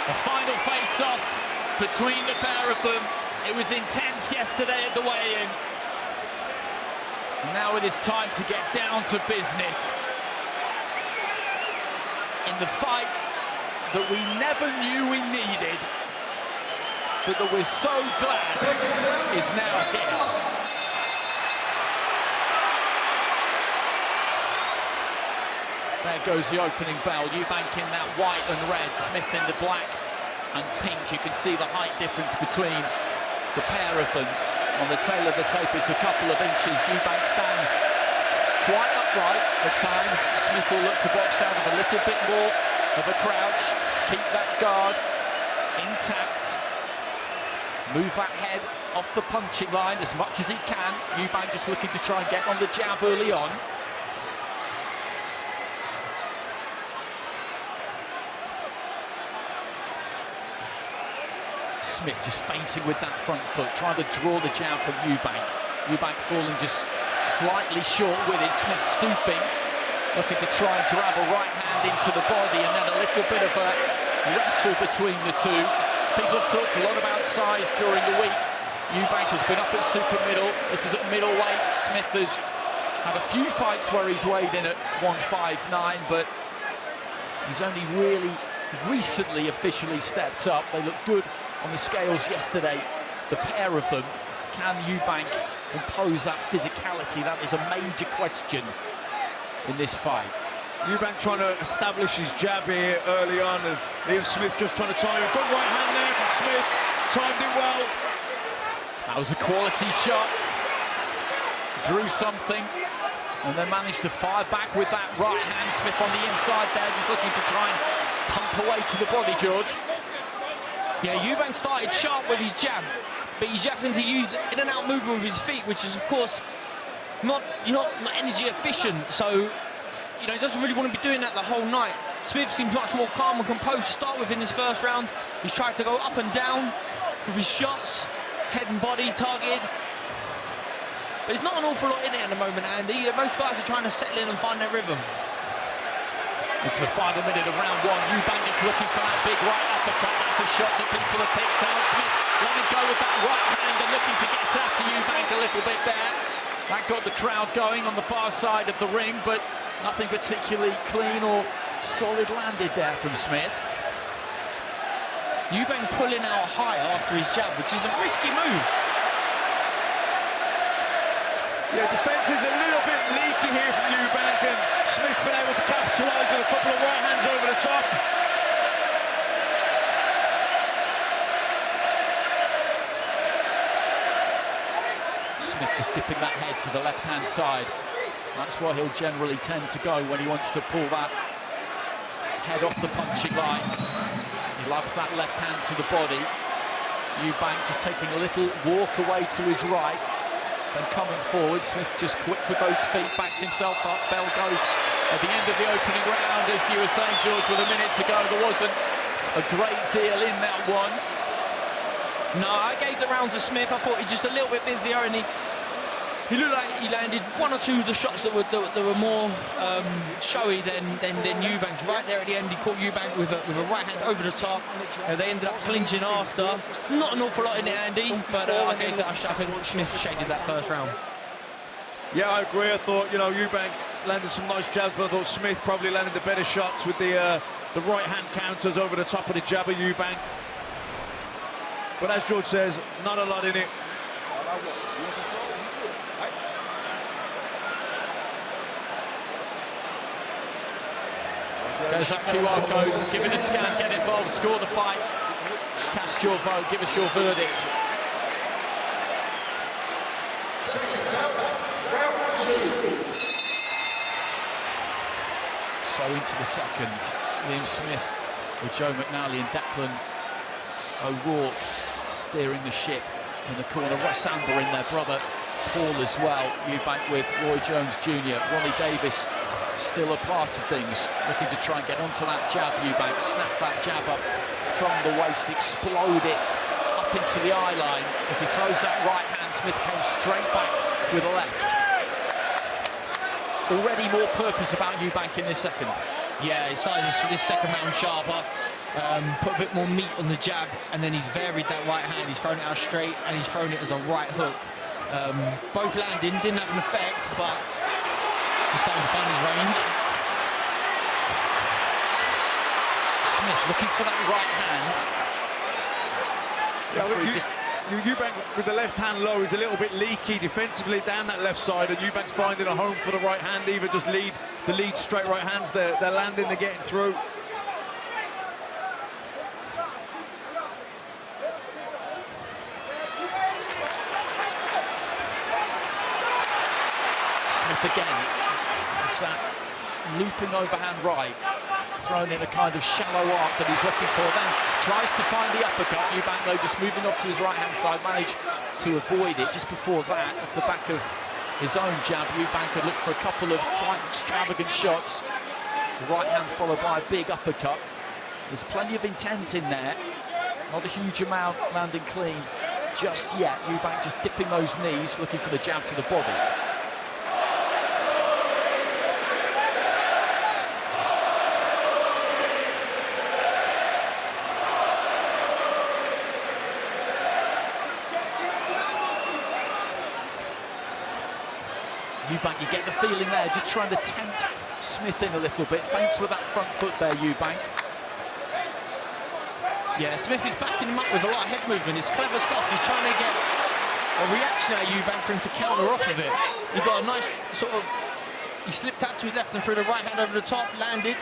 A final face-off between the pair of them. It was intense yesterday at the weigh-in. Now it is time to get down to business in the fight that we never knew we needed, but that we're so glad is now here. There goes the opening bell. Eubank in that white and red, Smith in the black and pink. You can see the height difference between the pair of them. On the tail of the tape, it's a couple of inches. Eubank stands quite upright at times. Smith will look to box out of a little bit more of a crouch. Keep that guard intact. Move that head off the punching line as much as he can. Eubank just looking to try and get on the jab early on. Smith just feinting with that front foot, trying to draw the jab from Eubank. Eubank falling just slightly short with it. Smith stooping, looking to try and grab a right hand into the body, and then a little bit of a wrestle between the two. People have talked a lot about size during the week. Eubank has been up at super middle. This is at middleweight. Smith has had a few fights where he's weighed in at 159, but he's only really recently officially stepped up. They look good on the scales yesterday, the pair of them. Can Eubank impose that physicality? That is a major question in this fight. Eubank trying to establish his jab here early on, and Liam Smith just trying to time it. Good right hand there from Smith, timed it well. That was a quality shot. Drew something, and then managed to fire back with that right hand. Smith on the inside there, just looking to try and pump away to the body, George. Yeah, Eubank started sharp with his jab, but he's having to use in and out movement with his feet, which is, of course, not energy efficient. So, you know, he doesn't really want to be doing that the whole night. Smith seems much more calm and composed to start with in this first round. He's tried to go up and down with his shots, head and body targeted. But there's not an awful lot in it at the moment, Andy. Both guys are trying to settle in and find their rhythm. It's the final minute of round one. Eubank is looking for that big right uppercut. That's a shot that people have picked out. Smith letting go with that right hand and looking to get after Eubank a little bit there. That got the crowd going on the far side of the ring, but nothing particularly clean or solid landed there from Smith. Eubank pulling out high after his jab, which is a risky move. Yeah, defence is a little bit leaky here from Eubank, and Smith been able to capitalise with a couple of right hands over the top. Smith just dipping that head to the left-hand side. That's where he'll generally tend to go when he wants to pull that head off the punching line. He loves that left hand to the body. Eubank just taking a little walk away to his right. And coming forward, Smith just quick with those feet, backs himself up. Bell goes at the end of the opening round. As you were saying, George, with a minute to go, there wasn't a great deal in that one. No, I gave the round to Smith. I thought he just a little bit busier, and he looked like he landed one or two of the shots that were more showy than Eubank's. Right there at the end, he caught Eubank with a right hand over the top. They ended up clinching after. Not an awful lot in it, Andy, but I think Smith shaded that first round. Yeah, I agree. I thought, you know, Eubank landed some nice jabs, but I thought Smith probably landed the better shots with the right hand counters over the top of the jab of Eubank. But as George says, not a lot in it. There's that QR code, give it a scan, get involved, score the fight. Cast your vote, give us your verdict. So into the second, Liam Smith with Joe McNally and Declan O'Rourke steering the ship in the corner. Russ Amber in there, brother Paul as well. Eubank with Roy Jones Jr. Ronnie Davis still a part of things, looking to try and get onto that jab. Eubank snap that jab up from the waist, explode it up into the eye line. As he throws that right hand, Smith came straight back with a left. Already more purpose about Eubank in this second. Yeah, he started this second round sharper. put a bit more meat on the jab, and then he's varied that right hand. He's thrown it out straight, and he's thrown it as a right hook. Both landing, didn't have an effect, but he's starting to find his range. Smith looking for that right hand. Eubank with the left hand low is a little bit leaky defensively down that left side, and Eubank's finding a home for the right hand. Either just lead straight right hands. They're landing, they're getting through. Smith again. It's that looping overhand right, thrown in a kind of shallow arc that he's looking for, then tries to find the uppercut. Eubank though just moving up to his right hand side, managed to avoid it. Just before that, off the back of his own jab, Eubank had looked for a couple of quite extravagant shots. The right hand followed by a big uppercut. There's plenty of intent in there, not a huge amount landing clean just yet. Eubank just dipping those knees, looking for the jab to the body. Eubank, you get the feeling there, just trying to tempt Smith in a little bit. Thanks with that front foot there, Eubank. Yeah, Smith is backing him up with a lot of head movement. It's clever stuff. He's trying to get a reaction out of Eubank for him to counter off of it. He got a nice sort of... He slipped out to his left and threw the right hand over the top, landed.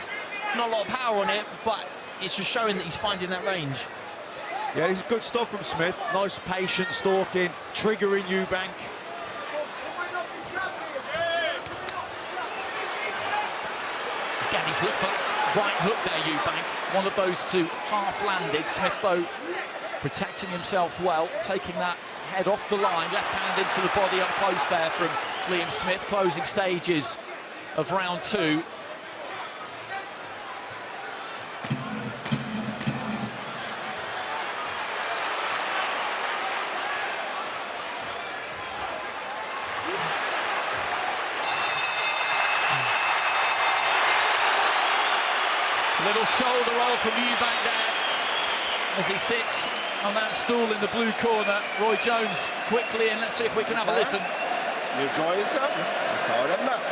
Not a lot of power on it, but it's just showing that he's finding that range. Yeah, this is good stuff from Smith. Nice patient stalking, triggering Eubank. Again, he's looked for right hook there, Eubank. One of those two half-landed. Smith, though, protecting himself well, taking that head off the line, left hand into the body up close there from Liam Smith. Closing stages of round two. Little shoulder roll from Eubank there as he sits on that stool in the blue corner. Roy Jones quickly in. Let's see if we can have a listen. You enjoy yourself? That's all that matters.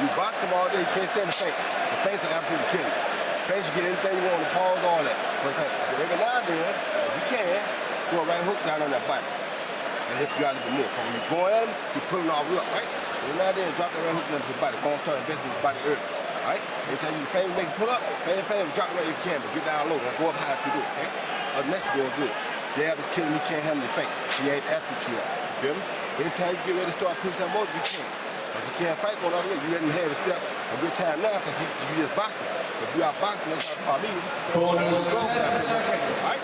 You box him all day, you can't stand the face. The face will absolutely kill you. Face, you get anything you want, the pause, all that. But so every now and then, if you can, throw a right hook down on that body. And help you out a little bit more. Because when you're going at him, you're pulling all up, right? Every now and then, drop that right hook into the body. Go on, start investing in his body early. Right? Anytime you faint, make it pull up, faint, drop it right if you can, but get down low. Don't go up high if you do it, okay? Other than that, you're doing good. Jab is killing, he can't handle your feint. He ain't after you up. You feel me? Anytime you get ready to start pushing that motor, you can. Because he can't fight going all the way. You let him have yourself a good time now because you just boxing. But if you out boxing, that's not me. Corners, 10 seconds. Right?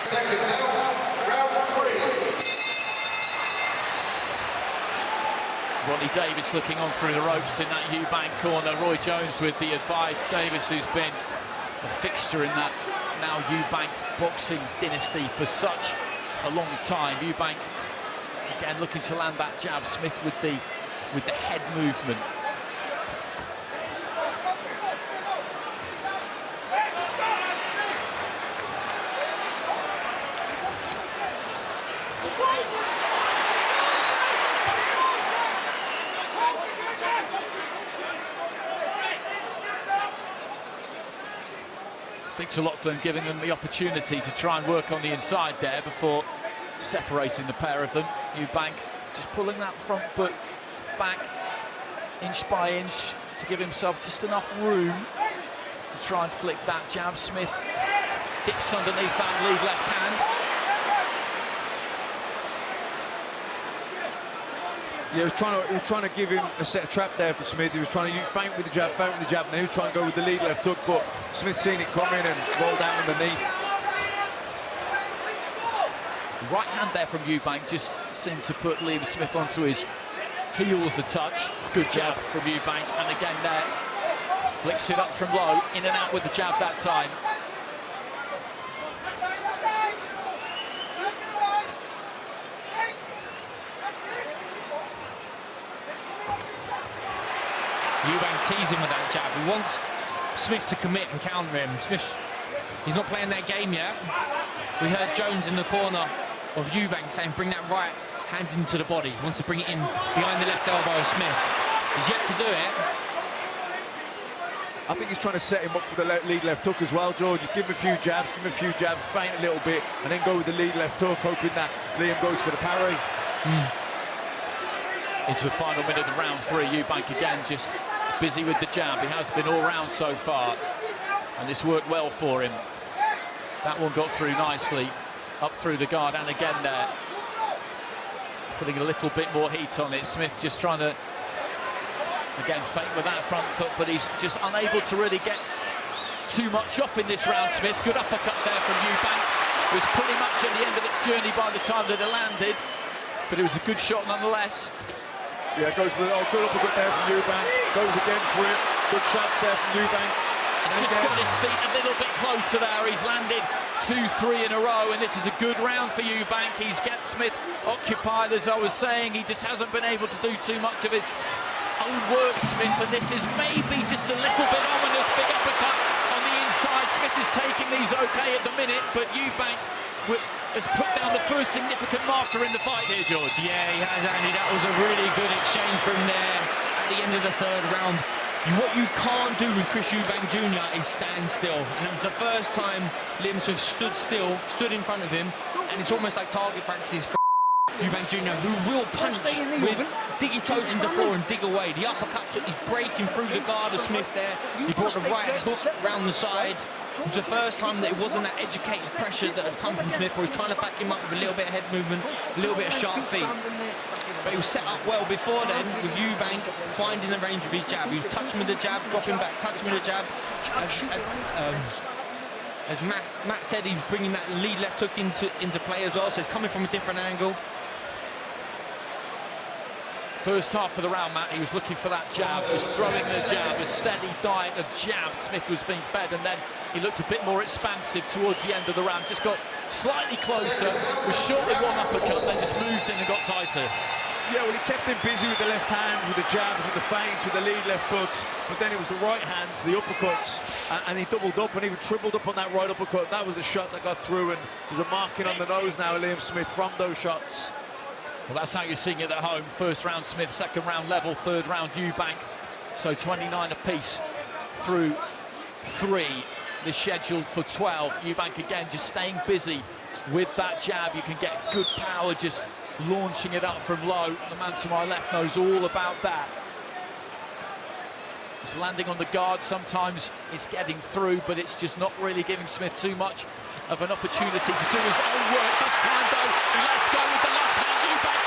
Seconds out, round 3. Ronnie Davis looking on through the ropes in that Eubank corner. Roy Jones with the advice. Davis, who's been a fixture in that now Eubank boxing dynasty for such a long time. Eubank again looking to land that jab. Smith with the head movement. Victor Lachlan giving them the opportunity to try and work on the inside there before separating the pair of them. Eubank just pulling that front foot back inch by inch to give himself just enough room to try and flick that jab. Smith dips underneath that lead left hand. Yeah, he was trying to give him a set trap there for Smith. He was trying to feint with the jab, and then he was trying to go with the lead left hook, but Smith seen it coming and rolled down underneath. Right hand there from Eubank just seemed to put Liam Smith onto his heels a touch. Good jab from Eubank, and again there, flicks it up from low, in and out with the jab that time. Eubank teasing with that jab. He wants Smith to commit and counter him. Smith, he's not playing that game yet. We heard Jones in the corner of Eubank saying, bring that right hand into the body. He wants to bring it in behind the left elbow of Smith. He's yet to do it. I think he's trying to set him up for the lead left hook as well, George. Give him a few jabs, feint a little bit, and then go with the lead left hook, hoping that Liam goes for the parry. Into the final minute of round 3, Eubank again just busy with the jab. He has been all round so far, and this worked well for him. That one got through nicely, up through the guard, and again there, putting a little bit more heat on it. Smith just trying to, again, feint with that front foot, but he's just unable to really get too much off in this round, Smith. Good uppercut there from Eubank. It was pretty much at the end of its journey by the time that it landed, but it was a good shot nonetheless. Yeah, goes for the good uppercut there from Eubank. Goes again for it. Good shots there from Eubank. And just got his feet a little bit closer there. He's landed 2-3 in a row, and this is a good round for Eubank. He's kept Smith occupied, as I was saying. He just hasn't been able to do too much of his own work, Smith, and this is maybe just a little bit ominous. Big uppercut on the inside. Smith is taking these okay at the minute, but Eubank has put down the first significant marker in the fight here, George. Yeah, he has, Andy. That was a really good exchange from there at the end of the 3rd round. What you can't do with Chris Eubank Jr. is stand still. And it was the first time Liam Smith stood still, stood in front of him, and it's almost like target practice for Eubank Jr., who will punch with, dig his toes into the floor and dig away. The uppercuts, he's breaking through the guard of Smith there. He brought the right hook round the side. It was the first time that it wasn't that educated pressure that had come from Smith, where he's trying to back him up with a little bit of head movement, a little bit of sharp feet. But he was set up well before then with Eubank finding the range of his jab. He would touch him with the jab, drop him back, touch him with the jab. As Matt said, he was bringing that lead left hook into play as well, so it's coming from a different angle. First half of the round, Matt, he was looking for that jab, just throwing the jab, a steady diet of jab Smith was being fed, and then he looked a bit more expansive towards the end of the round, just got slightly closer, was short with one uppercut, then just moved in and got tighter. Yeah, well, he kept him busy with the left hand, with the jabs, with the feints, with the lead left hooks, but then it was the right hand, the uppercuts, and he doubled up and he tripled up on that right uppercut. That was the shot that got through, and there's a marking on the nose now, Liam Smith, from those shots. Well, that's how you're seeing it at home. First round Smith, 2nd round level, 3rd round Eubank. So 29 apiece through 3. They're scheduled for 12. Eubank again just staying busy with that jab. You can get good power just launching it up from low. The man to my left knows all about that. It's landing on the guard. Sometimes it's getting through, but it's just not really giving Smith too much of an opportunity to do his own work. This time, though, let's go with the left hand. Eubank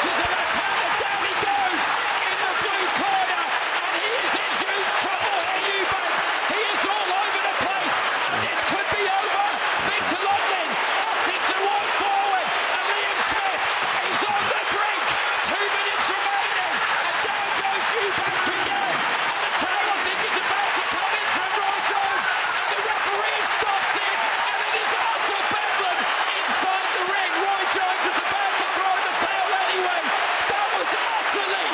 catches a left hand, and down he goes in the blue corner, and he is in huge trouble here, Eubank. He is all over the place, and this could be over. Victor London asking to walk forward, and Liam Smith is on the brink. 2 minutes remaining, and down goes Eubank again. And the tail, I think, is about to come in from Roy Jones, and the referee stopped it, and it is utter bedlam inside the ring. Roy Jones was about to throw the tail anyway. That was utterly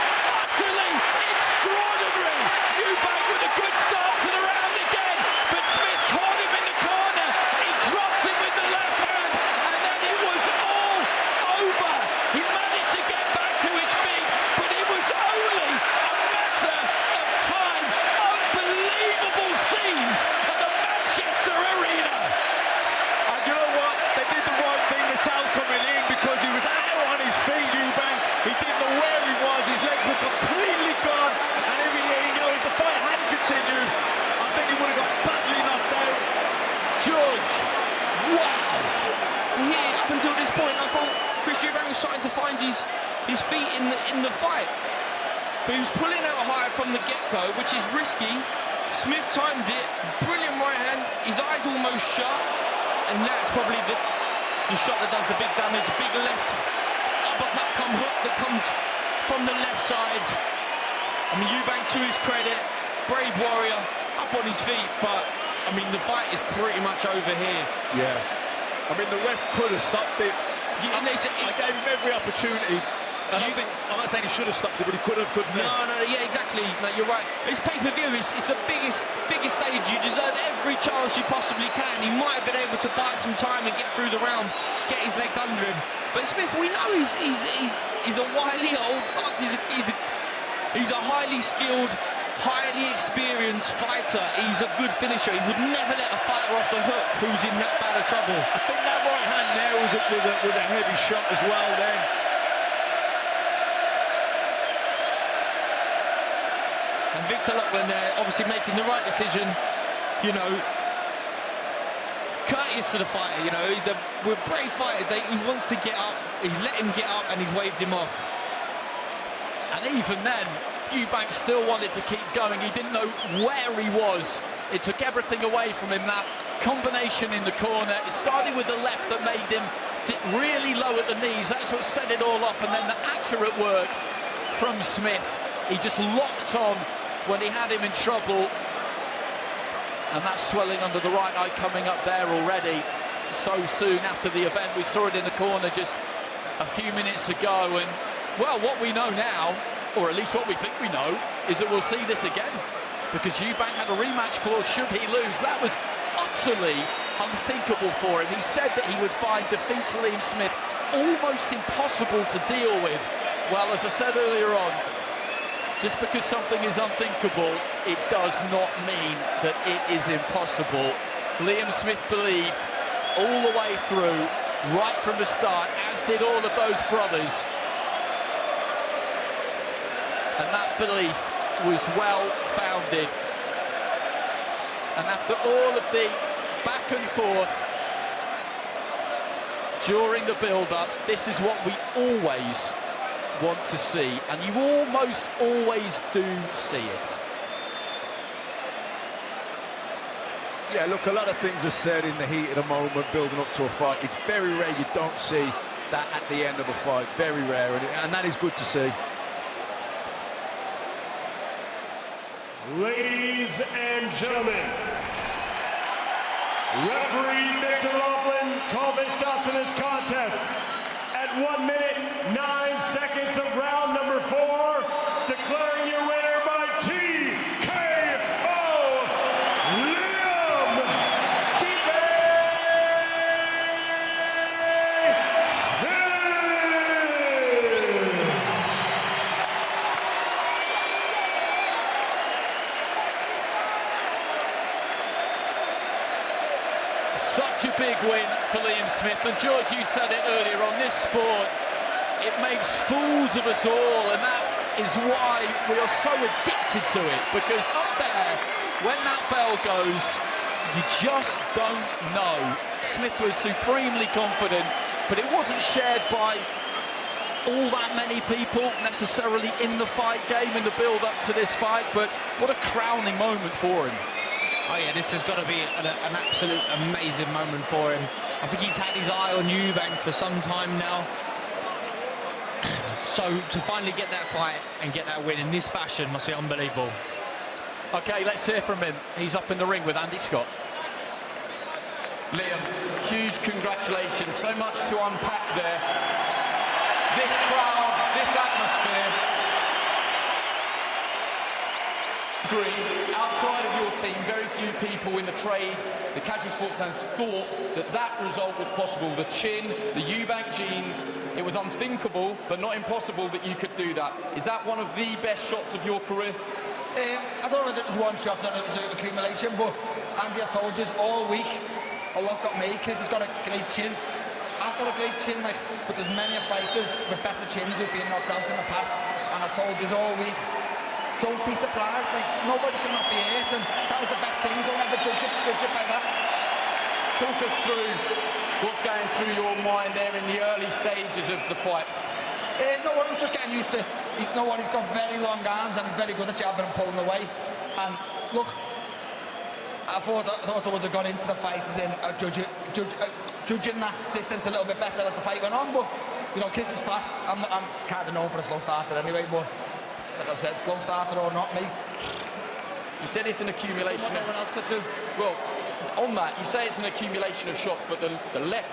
extraordinary. Eubank with a good start to the round again, but Smith caught him in the corner. He dropped him with the left hand, and then it was all over. He managed to get back to his feet, but it was only a matter of time. Unbelievable scenes at the Manchester Arena. And you know what? They did the right thing, the sound coming in, because he was out on his feet, Eubank. He didn't know where he was. His legs were completely gone. And if the fight had continued, I think he would have got badly knocked out. George, wow. Here, up until this point, I thought Chris Eubank was starting to find his feet in the fight. But he was pulling out high from the get-go, which is risky. Smith timed it, brilliant right hand, his eyes almost shut, and that's probably the shot that does the big damage. A big left uppercut hook that comes from the left side. I mean, Eubank, to his credit, brave warrior, up on his feet, but I mean, the fight is pretty much over here. Yeah. I mean, the ref could have stopped it. Yeah, I gave him every opportunity. I'm not saying he should have stopped it, but he could have, couldn't he? No, yeah, exactly. No, you're right. It's pay-per-view. It's the biggest stage. You deserve every chance you possibly can. He might have been able to buy some time and get through the round, get his legs under him. But Smith, we know he's a wily old fox. He's a highly skilled, highly experienced fighter. He's a good finisher. He would never let a fighter off the hook who's in that bad of trouble. I think that right hand there was with a heavy shot as well then. And Victor Loughlin there, obviously making the right decision, you know, courteous to the fighter, you know, we're brave fighters, he wants to get up, he's let him get up and he's waved him off. And even then, Eubank still wanted to keep going. He didn't know where he was. It took everything away from him, that combination in the corner. It started with the left that made him dip really low at the knees. That's what set it all up. And then the accurate work from Smith. He just locked on when he had him in trouble. And that swelling under the right eye coming up there already so soon after the event. We saw it in the corner just a few minutes ago. And, well, what we know now, or at least what we think we know, is that we'll see this again. Because Eubank had a rematch clause should he lose. That was utterly unthinkable for him. He said that he would find defeat to Liam Smith almost impossible to deal with. Well, as I said earlier on, just because something is unthinkable, it does not mean that it is impossible. Liam Smith believed all the way through, right from the start, as did all of those brothers. And that belief was well-founded. And after all of the back and forth during the build-up, this is what we always want to see. And you almost always do see it. Yeah, look, a lot of things are said in the heat of the moment, building up to a fight. It's very rare you don't see that at the end of a fight. Very rare, and that is good to see. Ladies and gentlemen, referee Victor Loughlin calls a stop to this contest at 1 minute, 9 seconds of round number 4, declaring your winner by TKO, Liam Such a big win for Liam Smith. And George, you said it earlier on, this sport, it makes fools of us all, and that is why we are so addicted to it, because up there, when that bell goes, you just don't know. Smith was supremely confident, but it wasn't shared by all that many people necessarily in the fight game, in the build-up to this fight, but what a crowning moment for him. Oh yeah, this has got to be an absolute amazing moment for him. I think he's had his eye on Eubank for some time now. So to finally get that fight and get that win in this fashion must be unbelievable. Okay, let's hear from him. He's up in the ring with Andy Scott. Liam, huge congratulations. So much to unpack there. This crowd, this atmosphere. Outside of your team, very few people in the trade, the casual sports fans, thought that that result was possible. The chin, the Eubank genes, it was unthinkable, but not impossible that you could do that. Is that one of the best shots of your career? I don't know if it was one shot, that it was an accumulation, but Andy, I told you, all week, a lot got me. Chris has got a great chin. I've got a great chin, like, but there's many fighters with better chins who've been knocked out in the past, and I told you all week, don't be surprised, like, nobody should not be hurt, and that was the best thing. Don't ever judge it by that. Talk us through what's going through your mind there in the early stages of the fight. No, I was just getting used to, he's got very long arms, and he's very good at jabbing and pulling away. And look, I thought I would have gone into the fight as in judging that distance a little bit better as the fight went on, but, you know, Kiss is fast. I'm kind of known for a slow starter anyway, but like I said, slow starter or not, mate. You said it's an accumulation of... Everyone else could do. Well, on that, you say it's an accumulation of shots, but the left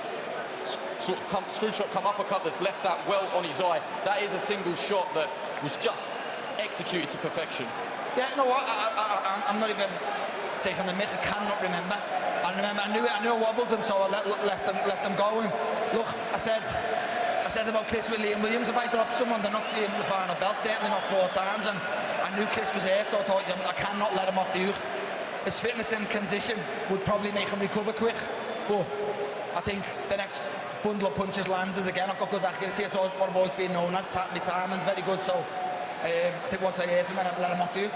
sort of screw shot, come uppercut that's left that welt on his eye. That is a single shot that was just executed to perfection. Yeah, no, I'm not even taking the mick. I cannot remember. I knew I wobbled him, so I let them go. And look, I said about Chris with Liam Williams, if I drop someone, they're not seeing him in the final belt, certainly not 4 times. And I knew Chris was hurt, so I thought, I cannot let him off the hook. His fitness and condition would probably make him recover quick, but I think the next bundle of punches landed again. I've got good accuracy. It's what I've always been known as. My timing's very good, so I think once I hit him, I let him off the hook.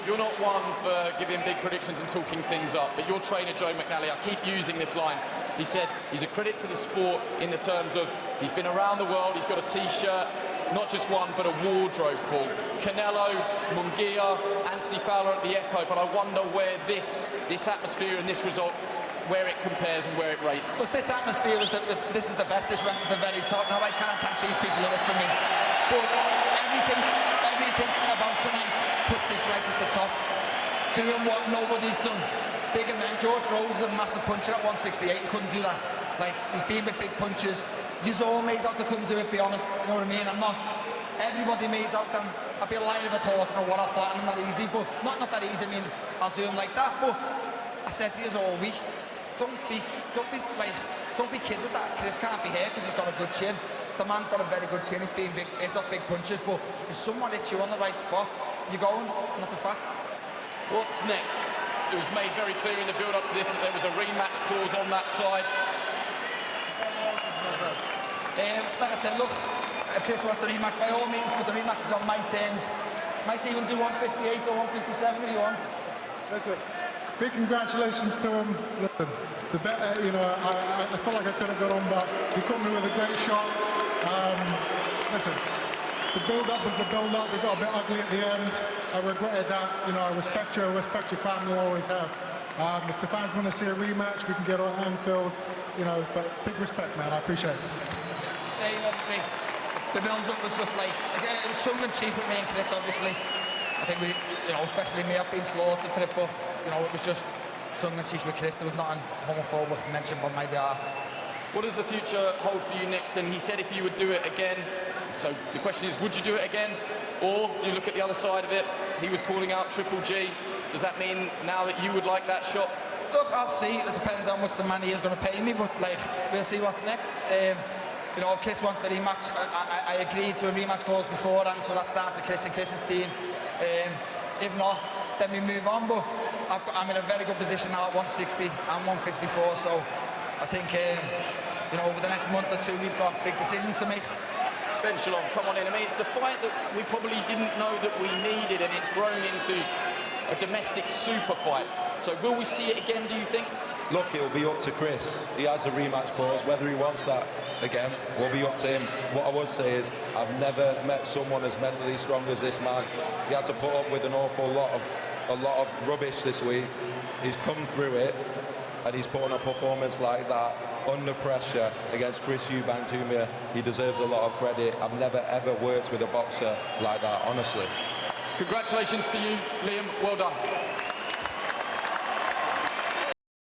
You're not one for giving big predictions and talking things up, but your trainer, Joe McNally, I keep using this line. He said he's a credit to the sport in the terms of he's been around the world, he's got a T-shirt, not just one, but a wardrobe full. Canelo, Munguia, Anthony Fowler at the Echo, but I wonder where this atmosphere and this result, where it compares and where it rates. Look, this atmosphere, this is the best, this ranks at the very top. Now, I can't thank these people enough for me, but everything about tonight puts this right at the top. Doing what nobody's done. Bigger men. George Groves is a massive puncher at 168 and couldn't do that. Like, he's been with big punches. You're all made out, they couldn't do it, be honest. You know what I mean? I'm not. Everybody made out them. I'd be a liar if I thought, what I'll flatten them that easy, but not that easy. I mean, I'll do them like that. But I said to you all week, don't be kidded that Chris can't be here because he's got a good chin. The man's got a very good chin. He's been big. He's got big punches, but if someone hits you on the right spot, you're going, and that's a fact. What's next? It was made very clear in the build-up to this that there was a rematch clause on that side. Like I said, look, if Chris wants the rematch, by all means, put the rematches on my terms. Might even do 158 or 157 if he wants. Listen, big congratulations to him. Listen, I felt like I could have got on, but he caught me with a great shot. Listen, the build-up was the build-up. We got a bit ugly at the end. I regretted that. I respect you. I respect your family. I always have. If the fans want to see a rematch, we can get on Anfield. But big respect, man. I appreciate it. Same, obviously. The build-up was just like, again, it was something cheap with me and Chris, obviously. I think we, especially me, I've been slaughtered for it, but, it was just something cheap with Chris. There was nothing homophobic mentioned on my behalf. What does the future hold for you next? And he said if you would do it again, so the question is, would you do it again? Or do you look at the other side of it? He was calling out Triple G. Does that mean now that you would like that shot? Look, I'll see. It depends how much the money is going to pay me, but we'll see what's next. If Chris wants the rematch, I agreed to a rematch clause before, and so that's down to Chris and Chris's team. If not, then we move on. But I'm in a very good position now at 160 and 154, so I think over the next month or two we've got big decisions to make. Ben Shalom, come on in. I mean, it's the fight that we probably didn't know that we needed, and it's grown into a domestic super fight. So will we see it again, do you think? Look, it'll be up to Chris. He has a rematch clause. Whether he wants that again will be up to him. What I would say is I've never met someone as mentally strong as this man. He had to put up with an awful lot of rubbish this week. He's come through it, and he's put on a performance like that under pressure against Chris Eubank, whom he deserves a lot of credit. I've never ever worked with a boxer like that, honestly. Congratulations to you, Liam. Well done.